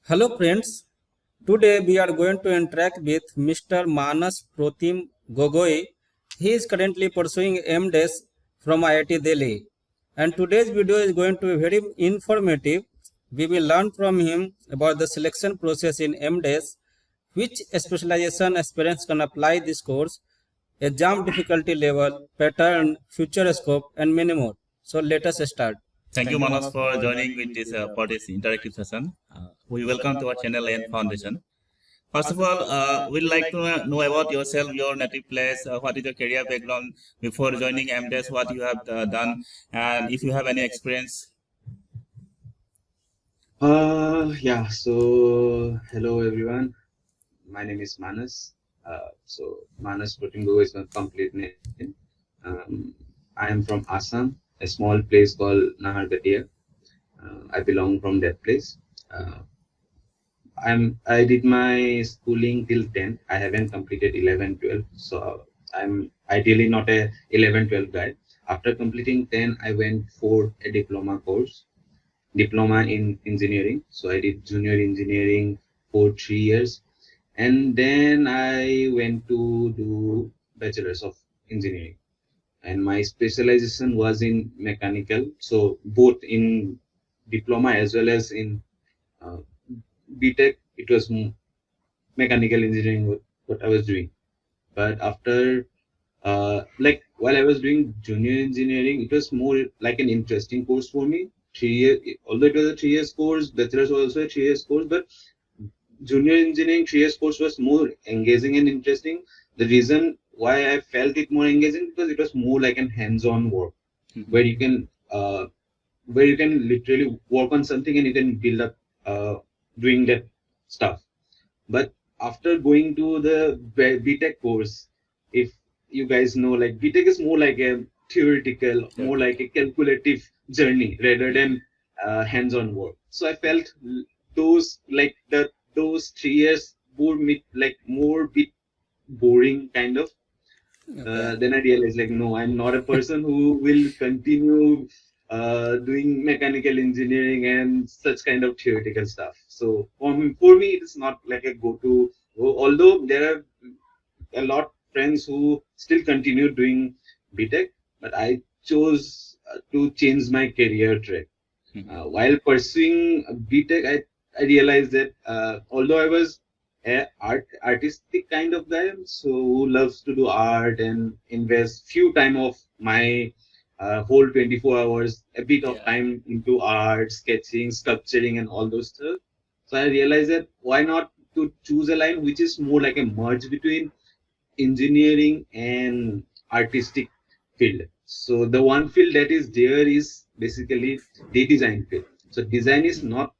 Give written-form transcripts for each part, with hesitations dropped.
Hello friends, today we are going to interact with Mr. Manash Protim Gogoi. He is currently pursuing M.Des from IIT Delhi, and today's video is going to be very informative. We will learn from him about the selection process in M.Des, which specialization aspirants can apply this course, exam difficulty level, pattern, future scope, and many more. So let us start. Thank you, Manas, for joining with this for this interactive session. We welcome to our channel and foundation. First of all, we'd like to know about yourself, your native place, what is your career background before joining M.Des, what you have done, and if you have any experience. So hello everyone. My name is Manas. Manash Protim Gogoi is my complete name. I am from Assam, a small place called Naharkatia. I belong from that place. I did my schooling till 10th. I haven't completed 11, 12. So I'm ideally not a 11, 12 guy. After completing 10, I went for a diploma in engineering. So I did junior engineering for 3 years, and then I went to do bachelor's of engineering, and my specialization was in mechanical. So both in diploma as well as in uh, BTech, it was mechanical engineering what I was doing. But after while I was doing junior engineering, it was more like an interesting course for me. 3 year, although it was a 3 years course, bachelor's was also a 3 years course, but junior engineering 3 years course was more engaging and interesting. The reason why I felt it more engaging because it was more like an hands-on work where you can literally work on something and you can build up doing that stuff. But after going to the BTech course, if you guys know, like BTech is more like a theoretical, more like a calculative journey rather than hands-on work. So I felt those 3 years more bit boring kind of. Then I realized no, I'm not a person who will continue doing mechanical engineering and such kind of theoretical stuff. So for me, it is not like a go-to. Although there are a lot of friends who still continue doing BTech, but I chose to change my career track. While pursuing BTech, I realized that although I was a artistic kind of guy, so who loves to do art and invest few time of my whole 24 hours, a bit of time into art, sketching, sculpturing, and all those stuff. So I realized that why not to choose a line which is more like a merge between engineering and artistic field. So the one field that is there is basically the design field. So design is not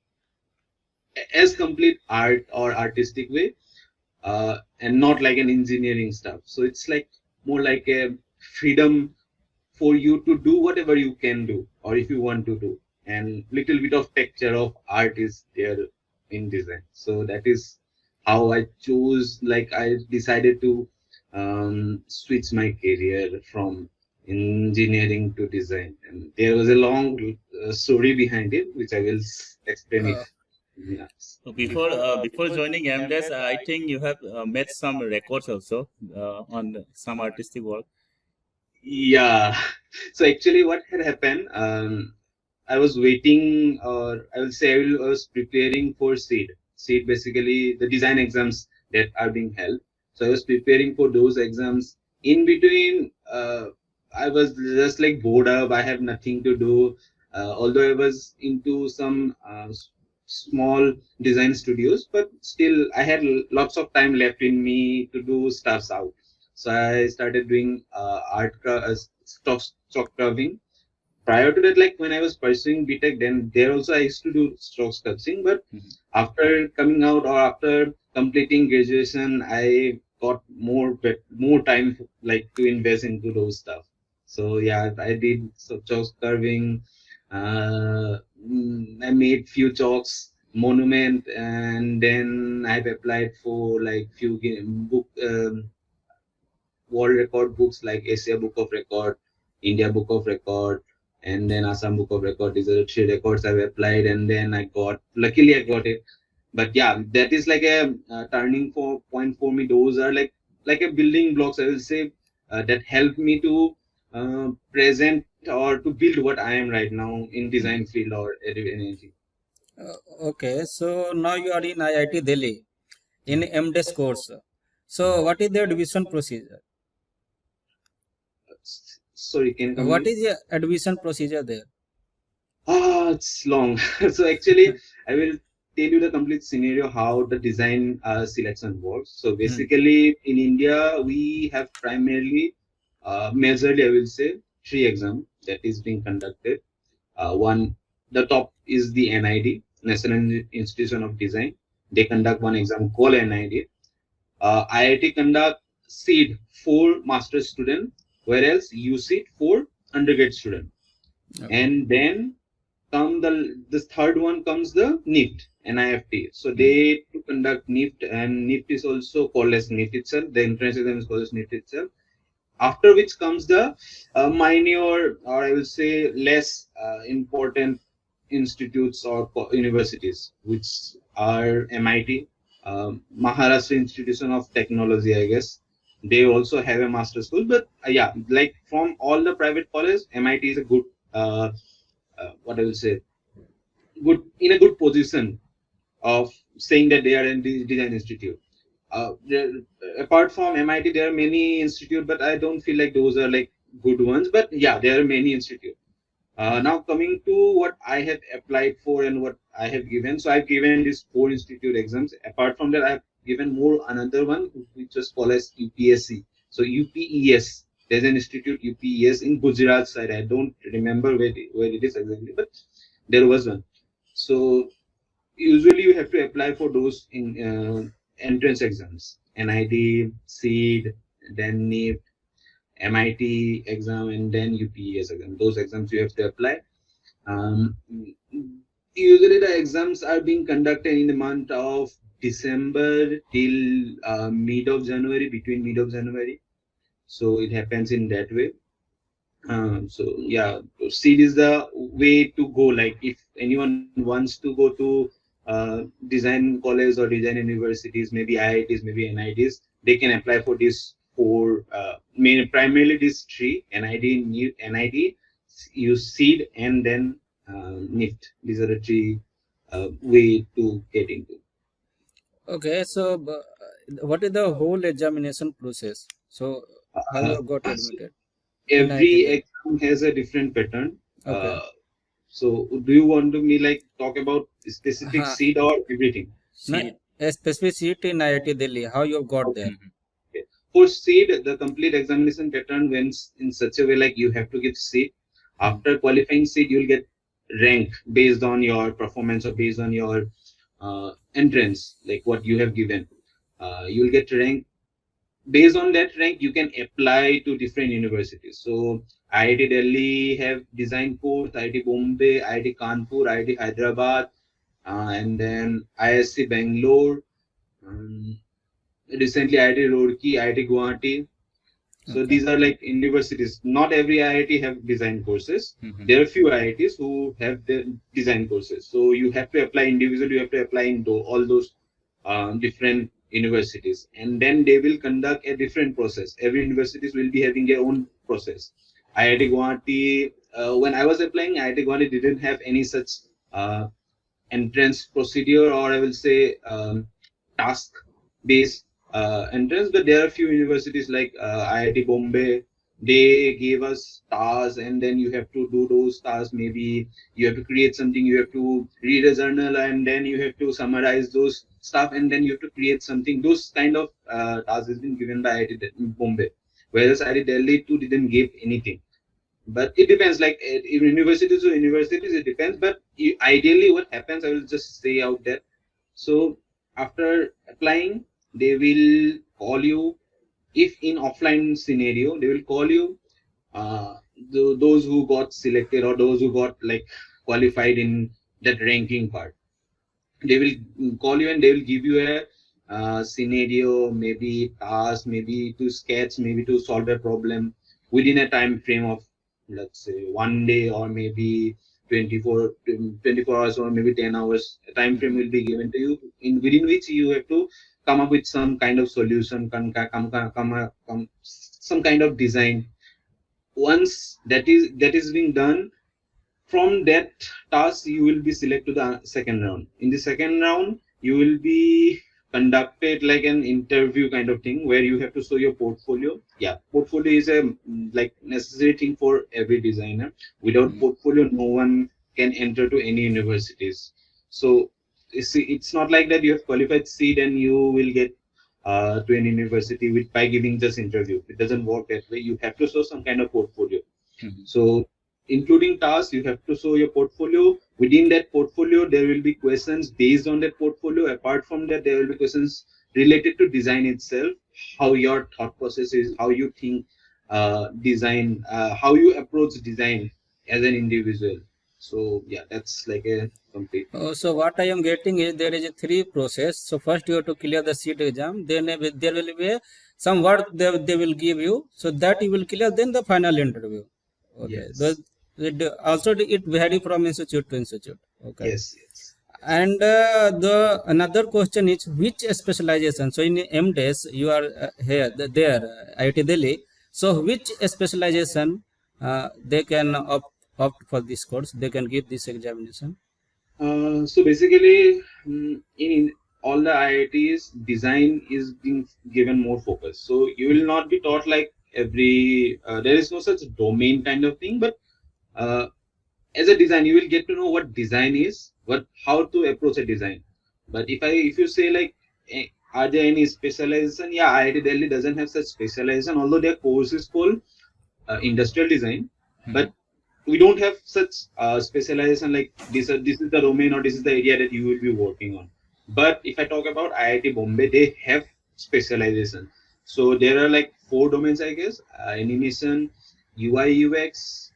as complete art or artistic way, and not like an engineering stuff. So it's like more like a freedom for you to do whatever you can do or if you want to do, and little bit of texture of art is there in design. So that is how I chose, like I decided to switch my career from engineering to design, and there was a long story behind it which I will explain if yeah. So before joining M.Des, I think you have made some records also on some artistic work. Yeah. So actually, what had happened? I was waiting, or I will say, I was preparing for SEED. SEED basically the design exams that are being held. So I was preparing for those exams. In between, I was just like bored up. I have nothing to do. Although I was into some small design studios, but still I had lots of time left in me to do stuffs out. So I started doing stock carving. Prior to that, like when I was pursuing BTech, then there also I used to do stock sculpting. But after coming out or after completing graduation, I got more time like to invest into those stuff. So yeah, I did stock carving. I made few chalks monument, and then I've applied for like few book. World record books like Asia Book of Record, India Book of Record, and then Assam Book of Record. These are the 3 records I've applied, and then luckily I got it. But yeah, that is like a turning point for me. Those are like a building blocks, I will say, that help me to present or to build what I am right now in design field or anything. Okay, so now you are in IIT Delhi in M.Des course. So what is the admission procedure? Sorry, can you come What again? is the admission procedure there? It's long. So actually, I will tell you the complete scenario how the design selection works. So Hmm. basically, in India, we have primarily, majorly, I will say, three exams that is being conducted. One, the top is the NID, National Institution of Design. They conduct one exam called NID. IIT conduct seed for master student, whereas USEED for undergrad student. Okay. And then come this third one comes the NIFT, NIFT. So Hmm. they to conduct NIFT, and NIFT is also called as NIFT itself. The entrance exam is called as NIFT itself. After which comes the minor, or I will say less important institutes or universities, which are MIT, Maharashtra Institution of Technology, I guess. They also have a master school, but yeah, like from all the private colleges, MIT is a good, what I will say, good in a good position of saying that they are in the design institute. There, apart from MIT, there are many institute, but I don't feel like those are like good ones. But yeah, there are many institute. Now coming to what I have applied for and what I have given. So I've given these four institute exams. Apart from that, I've given more another one which was called as UPSC. So UPES. There's an institute UPES in Gujarat side. I don't remember where it is exactly, but there was one. So usually you have to apply for those in entrance exams, NIT, SEED, then NIFT, MIT exam, and then UPES exam. Those exams you have to apply. um, Usually the exams are being conducted in the month of December till mid of January, between mid of January. So it happens in that way. So yeah, seed is the way to go. Like if anyone wants to go to design college or design universities, maybe IITs, maybe NITs, they can apply for these four. Primarily these three: NID, NID, use seed, and then NIFT. These are the three way to get into. Okay, so what is the whole examination process? So how you Uh, have got so admitted in IIT every Delhi? exam has a different pattern. Okay. So do you want to me like talk about specific Uh, seed or everything? no, See. a specific seat in IIT Delhi. How you have got Okay. there? Mhm. Okay. For seed, the complete examination pattern went in such a way like you have to give seed. Hmm. After qualifying seed, you'll get rank based on your performance or based on your entrance, like what you have given. You'll get rank. Based on that rank, you can apply to different universities. So IIT Delhi have design course, IIT Bombay, IIT Kanpur, IIT Hyderabad, and then ISC Bangalore. Um, Recently, IIT Roorkee, IIT Guwahati. So Okay. these are like universities. Not every IIT have design courses. Mhm. There are few IITs who have the design courses. So you have to apply individually. You have to apply in all those different universities, and then they will conduct a different process. Every universities will be having their own process. IIT Guwahati, when I was applying, IIT Guwahati didn't have any such uh, entrance procedure, or I will say task based entrance. But there are a few universities like IIT Bombay. They gave us tasks, and then you have to do those tasks. Maybe you have to create something, you have to read a journal, and then you have to summarize those stuff, and then you have to create something. Those kind of tasks has been given by IIT Bombay, whereas IIT Delhi too didn't give anything. But it depends, like universities to universities it depends. But ideally what happens, I will just say out there. So after applying, they will call you. If in offline scenario, they will call you, uh, those who got selected or those who got like qualified in that ranking part. They will call you and they will give you a scenario, maybe task, maybe to sketch, maybe to solve a problem within a time frame of, let's say, 1 day or maybe 24 hours or maybe 10 hours time frame will be given to you, in within which you have to come up with some kind of solution, some kind of design. Once that is being done, from that task you will be selected to the second round. In the second round you will be conducted like an interview kind of thing, where you have to show your portfolio. Yeah, portfolio is a like necessary thing for every designer. Without portfolio no one can enter to any universities. So it's not like that you have qualified seat and you will get to an university with by giving this interview. It doesn't work that way. You have to show some kind of portfolio. So including tasks, you have to show your portfolio. Within that portfolio, there will be questions based on that portfolio. Apart from that, there will be questions related to design itself, how your thought process is, how you think design, how you approach design as an individual. So yeah, that's like a complete. So what I am getting is there is a three process. So first you have to clear the seat exam. Then there will be some work they will give you. So that you will clear. Then the final interview. Okay. Yes. Also it vary from institute to institute. Okay. Yes. And the another question is which specialization. So in M.Des you are there IIT Delhi. So which specialization they can opt for this course. They can give this examination. So basically, in all the IITs, design is being given more focus. So you will not be taught like there is no such domain kind of thing, but uh, as a design, you will get to know what design is, how to approach a design. But if you say like, are there any specialization? Yeah, IIT Delhi doesn't have such specialization, although their course is called industrial design, but we don't have such specialization like this is the domain or this is the area that you will be working on. But if I talk about IIT Bombay, they have specialization. So there are like 4 domains, I guess: animation, UI UX,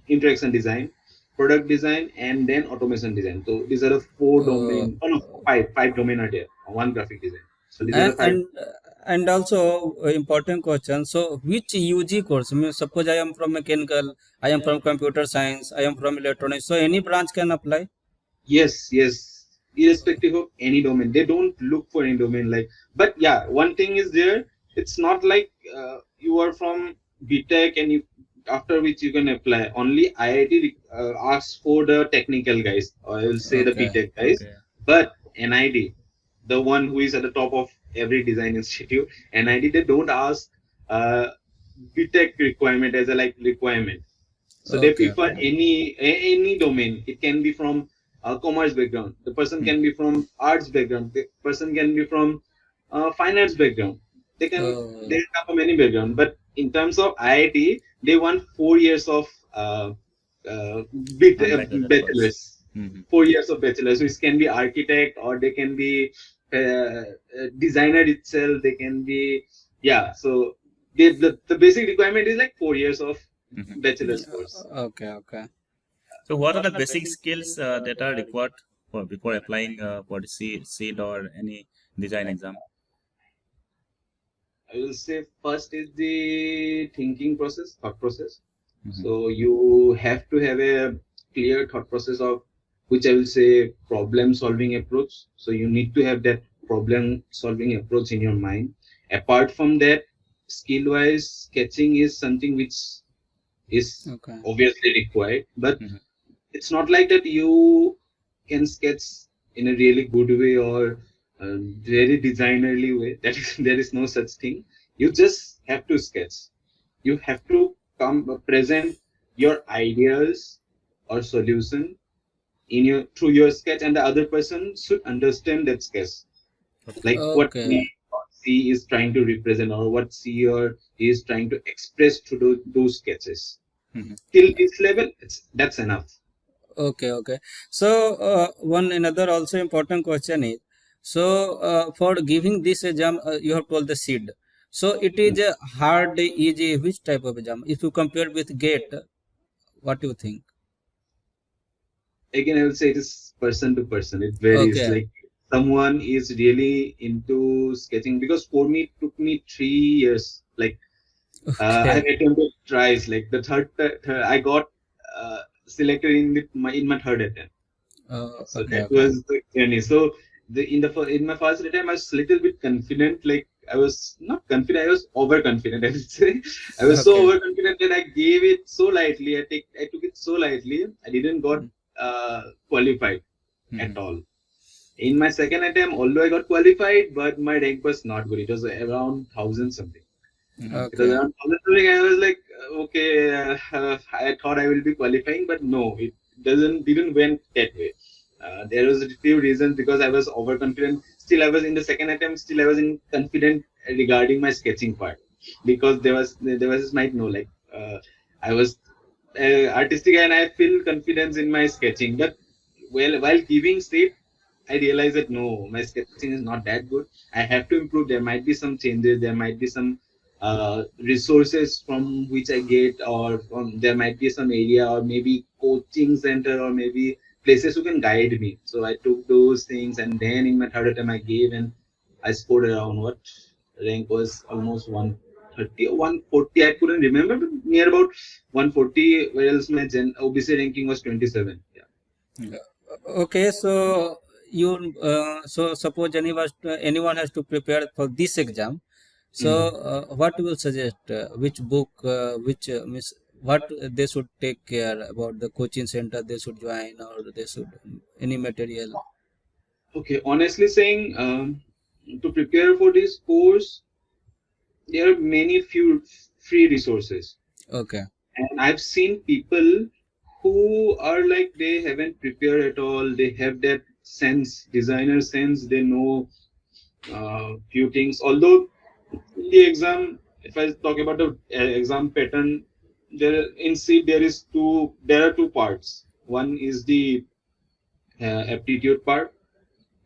interaction design, product design, and then automation design. So these are the 4 Uh, domain. Oh no, five domain are there. One graphic design. So these are and the 5. and also important question. So which UG course? I mean, suppose I am from mechanical, I am from computer science, I am from electronics. So any branch can apply. Yes. Irrespective of any domain, they don't look for any domain. Like, but yeah, one thing is there. It's not like you are from BTech and you after which you can apply. Only IIT asks for the technical guys, or I will say the Okay. BTech guys. But NID, the one who is at the top of every design institute, NID, they don't ask uh, BTech requirement as a like requirement. So they Okay. prefer Okay. any domain. It can be from commerce background. The person can be from arts background. The person can be from finance background. They come from any background. But in terms of IIT, they want 4 years of Undergraduate course. bachelor's. 4 years of bachelor's, which can be architect or they can be designer itself. They can be So the basic requirement is like 4 years of bachelor's course. Okay. Okay. So, what are the basic skills that are required for before applying for the seat or any design exam? I will say first is the thought process. So you have to have a clear thought process of which I will say problem solving approach. So you need to have that problem solving approach in your mind. Apart from that, skill wise, sketching is something which is Okay. obviously required, but it's not like that you can sketch in a really good way or very designerly way. There is no such thing. You just have to sketch. You have to present your ideas or solution through your sketch, and the other person should understand that sketch, like what Okay. he or she is trying to represent or what she or he is trying to express through those sketches. Till this level, that's enough. Okay. Okay. So one another also important question is, so for giving this exam, you have told the seed. So it is a hard, easy, which type of exam? If you compare with GATE, what do you think? Again, I will say it is person to person. It varies. Okay. Like someone is really into sketching, because for me it took me 3 years. Like I have Okay. attempted twice. Like the third I got selected in my third attempt. So Okay, that okay. was the journey. So in my first attempt, I was a little bit confident. Like I was not confident, I was overconfident. I would say I was so Okay. overconfident that I gave it so lightly. I took it so lightly. I didn't got qualified at Mhm. all. In my second attempt, although I got qualified, but my rank was not good. It was around thousand something. Mhm. It was Okay. around thousand something. I was like, okay, I thought I will be qualifying, but no, it didn't went that way. There was a few reasons because I was overconfident. Still, I was in the second attempt. Still, I was in confident regarding my sketching part because there was this might know like I was artistic and I feel confidence in my sketching. But while giving state, I realized that no, my sketching is not that good. I have to improve. There might be some changes. There might be some resources from which I get, or from there might be some area, or maybe coaching center, or maybe places who can guide me. So I took those things, and then in my third attempt, I gave, and I scored around what rank was almost 130 or 140. I couldn't remember, but near about 140. Whereas my OBC ranking was 27. Yeah. Mhm. Okay, so so suppose anyone has to prepare for this exam. So Mm. what you will suggest? Which book? Which means what they should take care about the coaching center they should join, or they should any material? Okay, honestly saying, to prepare for this course, there are many few free resources, Okay. and I've seen people who are like they haven't prepared at all. They have that sense, designer sense. They know few things. Although in the exam, if I talk about the exam pattern, there are two parts. One is the aptitude part,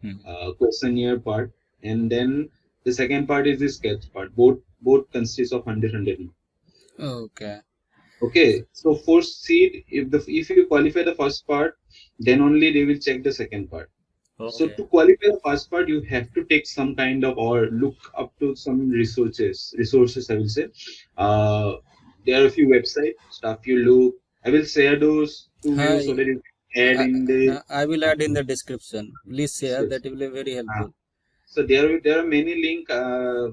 Mhm. questionnaire part, and then the second part is the sketch part. Both consist of 100. Okay. Okay, so for seed, if you qualify the first part, then only they will check the second part. So Okay. to qualify the first part, you have to take some kind of or look up to some resources. Resources, I will say. Uh, there are a few websites, stuff you look. I will share those to you Hi. so that you can add in the I will add in the description. Please share. That will be very uh, helpful. So there are many link.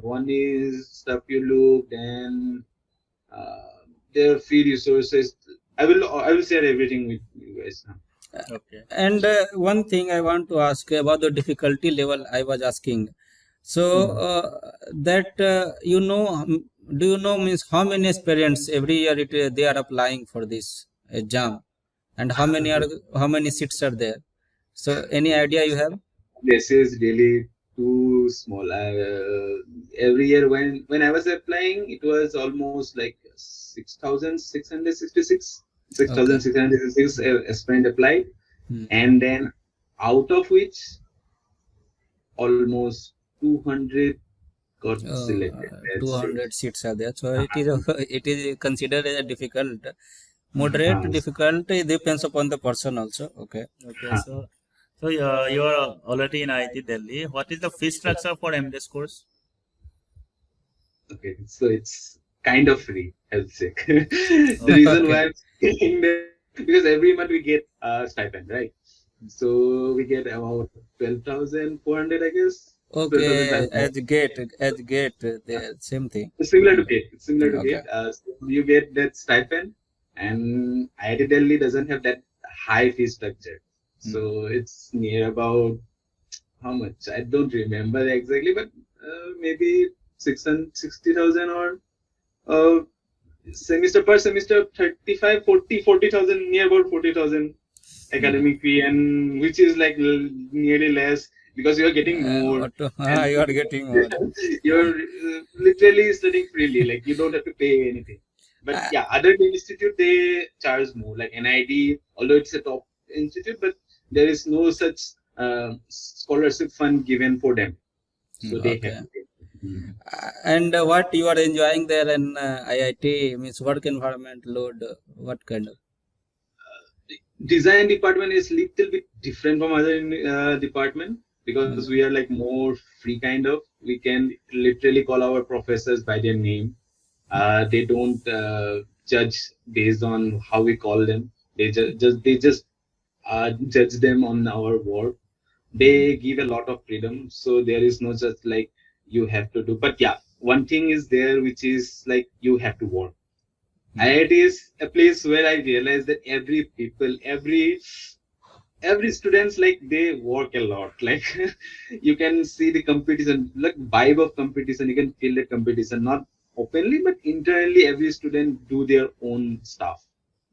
One is stuff you look, then there are free resources. I will share everything with you guys now. Okay. And one thing I want to ask about the difficulty level I was asking. So Hmm. that do you know means how many aspirants every year they are applying for this exam, and how many seats are there? So any idea you have? This is really too small. Every year when I was applying, it was almost like 6,666, Okay. 6,666 aspirant applied, Hmm. and then out of which almost 200 got selected. That's it. 200 seats are there. So it is Uh, it is considered as a difficult, moderate uh, difficult. It depends upon the person also. Okay. Okay. uh, So you are already in IIT Delhi. What is the fee structure for M.Des course? Okay, so it's kind of free, I would say. The reason Okay. why I'm saying that because every month we get a stipend, right? So we get about 12,400, I guess, Okay. 12,500. As gate, the same thing. It's similar to GATE. It's similar to Okay. GATE. So you get that stipend, and IIT Delhi doesn't have that high fee structure. Mhm. So it's near about how much? I don't remember exactly, but maybe 660,000 or uh, semester per semester 35 40,000, near about 40,000 Mhm. academic fee, and which is like nearly less because you are getting more, and You are getting more. you're literally studying freely, like you don't have to pay anything. But Uh, yeah, other institute they charge more, like NID, although it's a top institute, but there is no such scholarship fund given for them, so they have okay. to pay. Mhm. And what you are enjoying there in IIT means work environment load. What kind of? Design department is little bit different from other department because Mm. we are like more free kind of. We can literally call our professors by their name. They don't judge based on how we call them. They just judge them on our work. They give a lot of freedom, so there is no just like you have to do. But yeah, one thing is there which is like you have to work. IIT is a place where I realize that every students like they work a lot. Like you can see the competition, like vibe of competition. You can feel the competition, not openly but internally. Every student do their own stuff.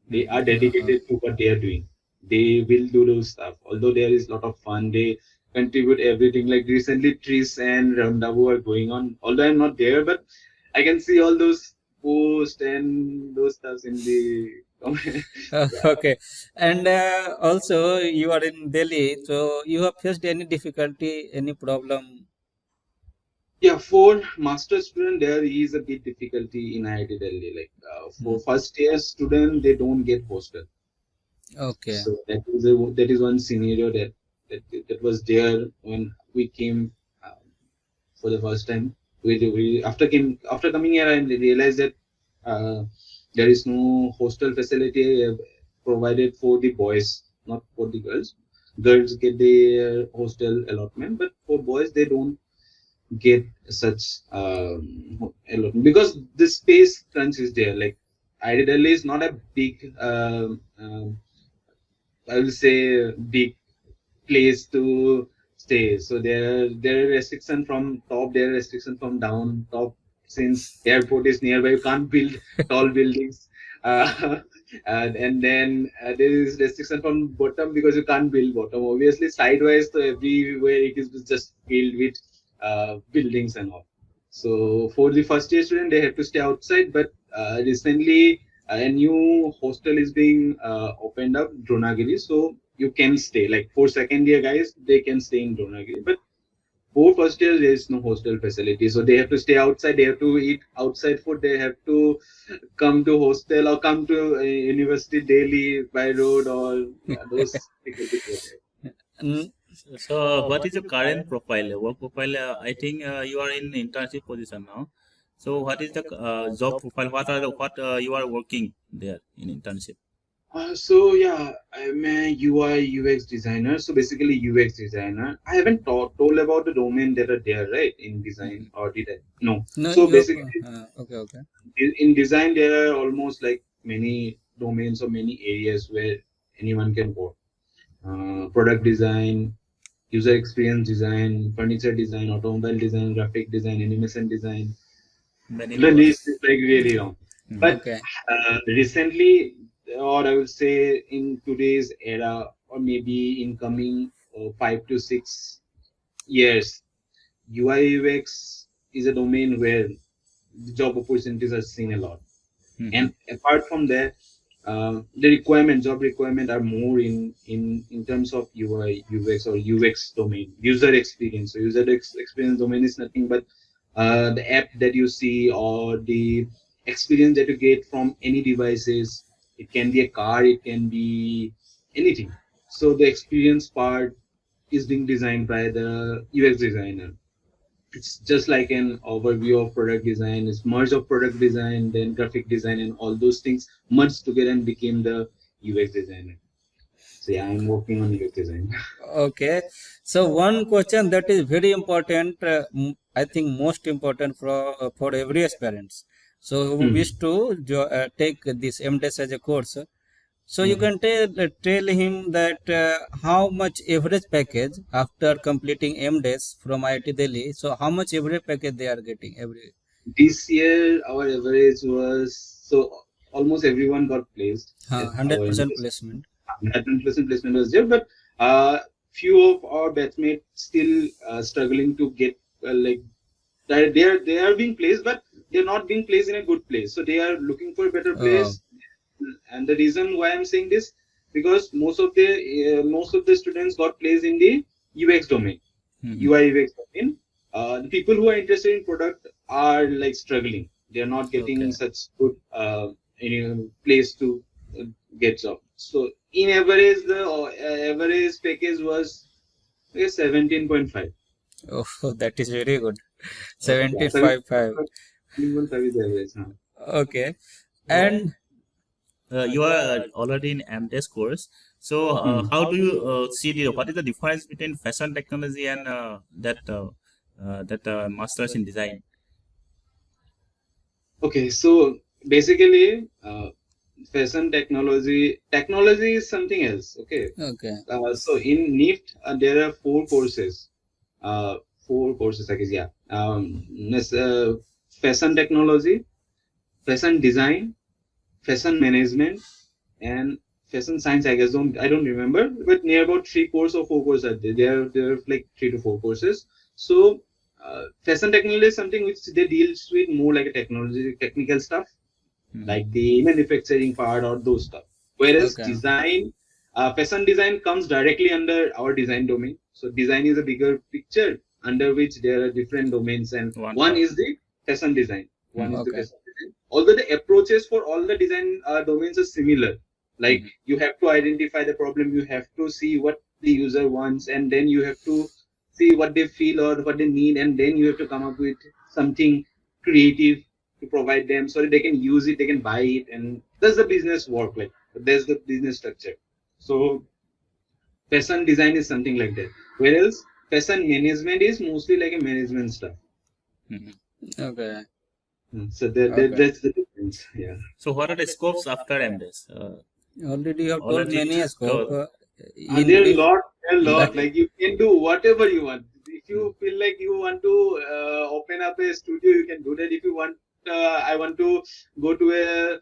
They are dedicated to what they are doing. They will do those stuff. Although there is a lot of fun, they contribute everything. Like recently, Tris and Randavu are going on. Although I'm not there, but I can see all those posts and those stuffs in the comment. Yeah. Okay. And also, you are in Delhi, so you have faced any difficulty, any problem? Yeah, for master student, there is a bit difficulty in IIT Delhi. Like Hmm. for first year student, they don't get hostel. Okay. So that is one scenario that was there when we came for the first time. We after coming here, I realized that uh, there is no hostel facility provided for the boys, not for the girls. Girls get their hostel allotment, but for boys they don't get such allotment because the space crunch is there. Like ideally, is not a big, I will say, big place to stay. So there are restriction from top, there are restriction from down. Top, since airport is nearby, you can't build tall buildings. And then there is restriction from bottom because you can't build bottom. Obviously, sidewise, so everywhere it is just filled with buildings and all. So for the first year student, they have to stay outside. But recently, a new hostel is being opened up, Dronagiri. So you can stay. Like for second year guys, they can stay in Dronagiri. But for first year, there is no hostel facility. So they have to stay outside. They have to eat outside food. They have to come to hostel or come to university daily by road or yeah, those difficulties were there. Mm, So, what is your current profile? Work profile? I think you are in internship position now. So, what is the job profile? What you are working there in internship? So yeah, I'm a UI UX designer. So basically UX designer. I haven't told about the domain that are there, right? In design or did I? No. no, So you. basically Okay, okay. in design there are almost like many domains or many areas where anyone can work. Product design, user experience design, furniture design, automobile design, graphic design, animation design. Many The more. list is like really long. Mhm. But Okay. recently, or I would say in today's era, or maybe in coming 5 to 6 years, UI UX is a domain where the job opportunities are seen a lot. Mhm. And apart from that, job requirement are more in terms of UI, UX or UX domain, user experience. So experience domain is nothing but the app that you see or the experience that you get from any devices. It can be a car, it can be anything. So the experience part is being designed by the UX designer. It's just like an overview of product design. It's merge of product design, then graphic design, and all those things merged together and became the UX designer. So yeah, I'm working on UX design. Okay. So one question that is very important, I think most important for every aspirants. So who Hmm. wish to take this M.Des as a course. So you Hmm. can tell him that how much average package after completing M.Des from IIT Delhi. So how much average package they are getting every This year, our average was so almost everyone got placed at our 100% university. placement. 100% placement was there, but few of our batchmates still struggling to get like they are being placed, but they're not being placed in a good place. So they are looking for a better Uh, place. And the reason why I'm saying this because most of the students got placed in the UX domain, mhm. UI UX domain. The people who are interested in product are like struggling. They are not getting Okay. such good any place to get job. So in average, the average package was I guess 17.5. Oh, that is very good. Yeah, 17.5 17.55. 17.5 is the average now. Okay. And you are already in M.Des course. So, how do you see what is the difference between fashion technology and that masters in design? Okay, so basically, fashion technology is something else. Okay, Okay. so in NIFT there are uh, four courses, I guess. Yeah, fashion technology, fashion design, fashion management, and fashion science. I don't remember, but near about three courses or four courses are there. There are like 3 to 4 courses. So fashion technology is something which they deals with more like a technical stuff, Mhm. like the manufacturing part or those stuff. Whereas Okay. fashion design comes directly under our design domain. So design is a bigger picture under which there are different domains, and One one part. is the fashion design. One Mhm. is the Okay. fashion design. Although the approaches for all the design domains are similar, like Mhm. you have to identify the problem, you have to see what the user wants, and then you have to see what they feel or what they need, and then you have to come up with something creative to provide them so that they can use it, they can buy it, and that's the business work. Like there's the business structure. So fashion design is something like that. Whereas fashion management is mostly like a management stuff. Mhm. Okay. So Okay. that's the difference. Yeah. So, what are the scopes after M.Des? Already you have told Already many scope. told. In There are brief, lot, there are lot. like Like you can do whatever you want. If Mm. you feel like you want to open up a studio, you can do that. If you want, I want to go to a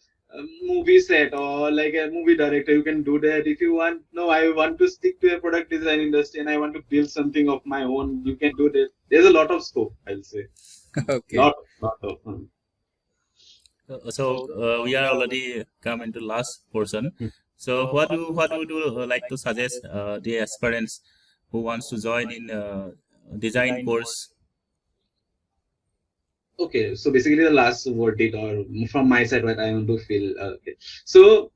movie set or like a movie director, you can do that. If you want, no, I want to stick to a product design industry and I want to build something of my own, you can do that. There's a lot of scope, I'll say. okay. Lot of. We are already come into last portion. So, what would you like to suggest the aspirants who wants to join in design course? Okay, so basically the last word it or from my side what I want to feel. Okay. So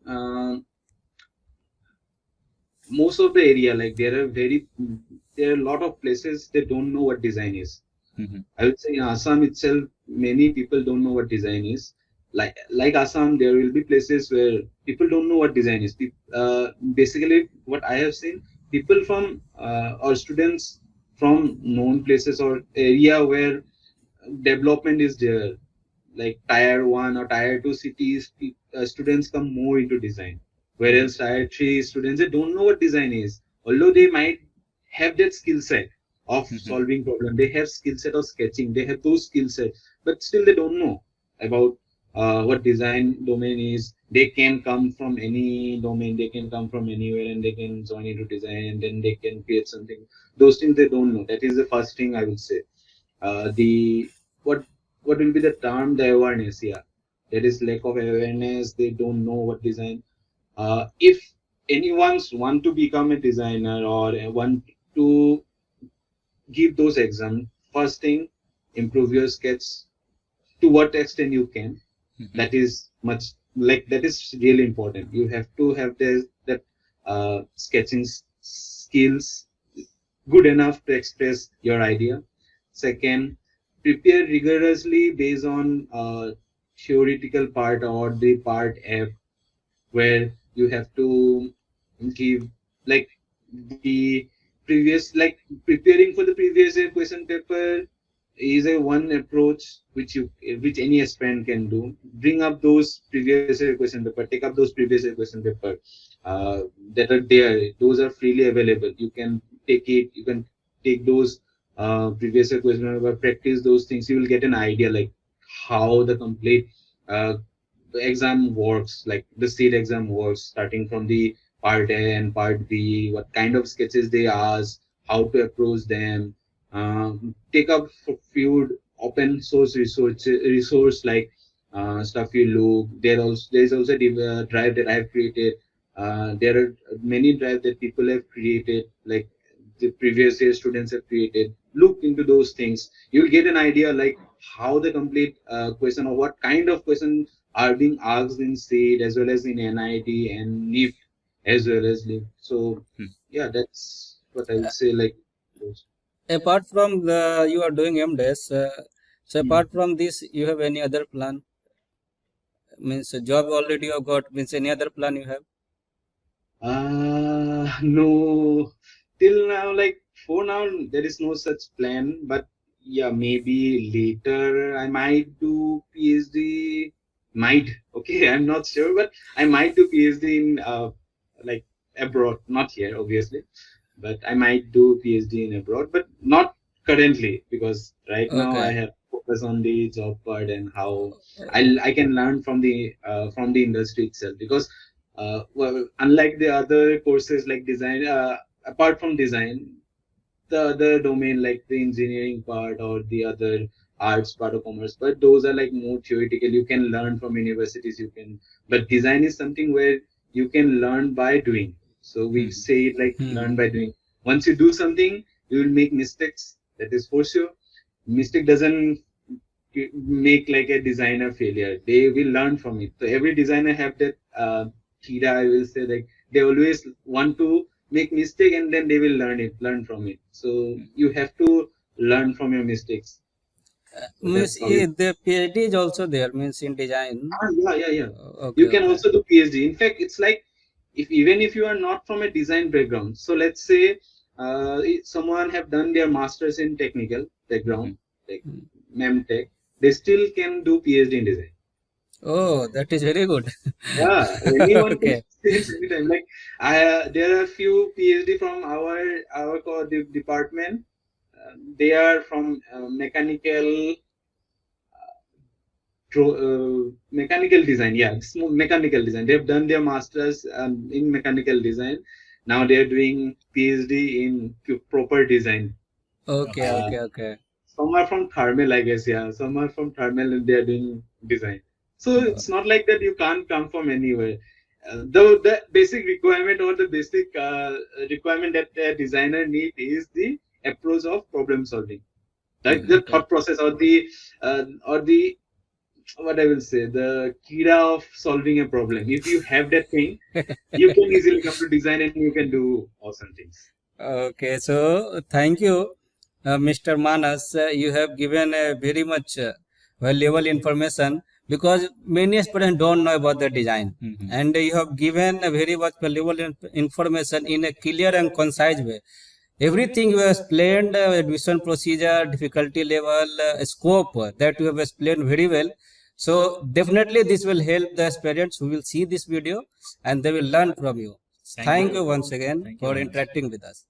most of the area, like there are a lot of places they don't know what design is. Mhm. I would say in Assam itself, many people don't know what design is. Like Assam, there will be places where people don't know what design is. Basically, what I have seen, people from or students from known places or area where development is there, like tier 1 or tier 2 cities, students come more into design, Mhm. whereas tier 3 students, they don't know what design is, although they might have that skill set of Mhm. solving problem, they have skill set of sketching, they have those skill set, but still they don't know about what design domain is. They can come from any domain, they can come from anywhere, and they can join into design, and then they can create something. Those things they don't know. That is the first thing I would say. The what will be the term? The awareness. Yeah, there is lack of awareness. They don't know what design. If anyone's want to become a designer or want to give those exams, first thing, improve your sketch to what extent you can. Mhm. That is much, like that is really important. You have to have that sketching skills good enough to express your idea. Second, prepare rigorously based on theoretical part or the part F, where you have to give like the previous, like preparing for the previous year question paper is a one approach which any aspirant can do. Bring up those previous year question paper, take up those previous year question paper uh, that are there. Those are freely available. You can take it. You can take those previous year question paper, practice those things. You will get an idea like how the complete uh, exam works, like the state exam works, starting from the part A and part B, what kind of sketches they ask, how to approach them. Take up a few open source resource like Stuffy Loop. There's also a drive that I've created. There are many drive that people have created, like the previous year students have created. Look into those things. You'll get an idea like how the complete question or what kind of question are being asked in state as well as in NIT and NIFT as well as LIFT. So Hmm. yeah, that's what I would say. Like, Apart from the you are doing M.Des, so hmm. apart from this, you have any other plan? Means job already you have got, means any other plan you have? No, till now, like for now, there is no such plan. But yeah, maybe later I might do PhD. Might, okay, I'm not sure, but I might do PhD in like abroad, not here, obviously, but I might do PhD in abroad, but not currently because right now I Okay. have focus on the job part and how I can learn from the industry itself because well, unlike the other courses like design, apart from design, the other domain like the engineering part or the other arts part of commerce, but those are like more theoretical. You can learn from universities, you can, but design is something where you can learn by doing. So we say it like learn Hmm. by doing. Once you do something, you will make mistakes. That is for sure. Mistake doesn't make like a designer failure. They will learn from it. So every designer have that kira, I will say, like they always want to make mistake and then they will learn from it. So you have to learn from your mistakes. So Means that's how it. the PhD is also there, means in design. Yeah. Okay, You can okay. also do PhD. In fact, it's like if even if you are not from a design background. So let's say if someone have done their masters in technical background, like Hmm. MTech, they still can do PhD in design. Oh, that is very good. Yeah, anyone can Okay. change anytime. Like there are few PhD from our department. They are from mechanical design. Yeah, it's mechanical design. They've done their masters in mechanical design. Now they're doing PhD in proper design. Okay, Uh, okay, okay. some are from thermal, I guess. Yeah, some are from thermal and they're doing design. So it's not like that you can't come from anywhere. Though the basic requirement or the basic requirement that a designer need is the approach of problem solving, like the Okay. thought process or the what I will say, the kira of solving a problem. If you have that thing, you can easily come to design and you can do awesome things. Okay, so thank you, Mr. Manas. You have given a very much valuable information because many aspirants don't know about the design, and you have given a very much valuable information in a clear and concise way. Everything you have explained, admission procedure, difficulty level, scope, that you have explained very well. So definitely this will help the aspirants who will see this video and they will learn from you. Thank Thank you you. once again Thank you, for Manash. interacting with us.